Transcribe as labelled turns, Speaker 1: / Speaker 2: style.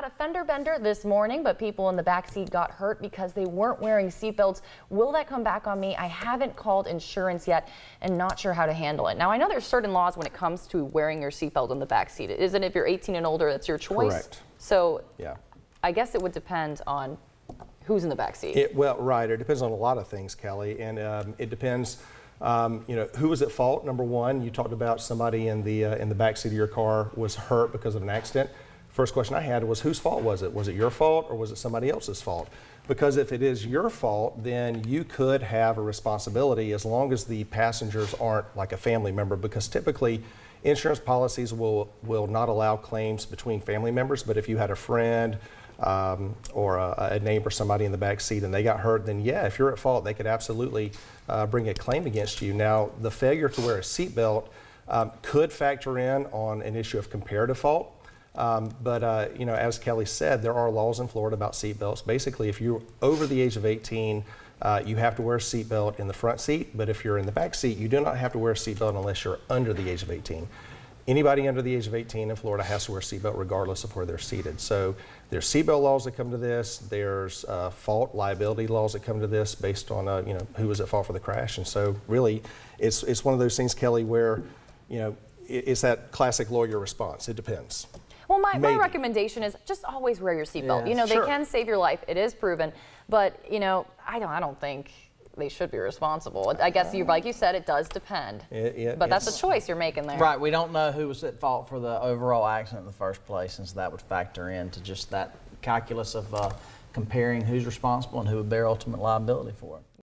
Speaker 1: had a fender bender this morning, but people in the backseat got hurt because they weren't wearing seatbelts. Will that come back on me? I haven't called insurance yet and not sure how to handle it. Now, I know there's certain laws when it comes to wearing your seatbelt in the backseat. Isn't it if you're 18 and older, that's your choice?
Speaker 2: Correct.
Speaker 1: So
Speaker 2: yeah,
Speaker 1: I guess it would depend on who's in the backseat.
Speaker 2: Well, right. It depends on a lot of things, Kelly, and it depends. Who was at fault? Number one, you talked about somebody in the backseat of your car was hurt because of an accident. First question I had was, whose fault was it? Was it your fault or was it somebody else's fault? Because if it is your fault, then you could have a responsibility as long as the passengers aren't like a family member, because typically insurance policies will not allow claims between family members, but if you had a friend or a neighbor, somebody in the back seat, and they got hurt, then yeah, if you're at fault, they could absolutely bring a claim against you. Now, the failure to wear a seatbelt could factor in on an issue of comparative fault. But as Kelly said, there are laws in Florida about seatbelts. Basically, if you're over the age of 18, you have to wear a seatbelt in the front seat, but if you're in the back seat, you do not have to wear a seatbelt unless you're under the age of 18. Anybody under the age of 18 in Florida has to wear a seatbelt regardless of where they're seated. So there's seatbelt laws that come to this. There's fault liability laws that come to this based on who was at fault for the crash. And so really, it's one of those things, Kelly, where it's that classic lawyer response. It depends.
Speaker 1: Well, my recommendation is just always wear your seatbelt.
Speaker 2: Yeah,
Speaker 1: they can save your life. It is proven, but I don't think they should be responsible. I guess like you said, it does depend. But that's a choice you're making there.
Speaker 3: Right. We don't know who was at fault for the overall accident in the first place, and so that would factor into just that calculus of comparing who's responsible and who would bear ultimate liability for it.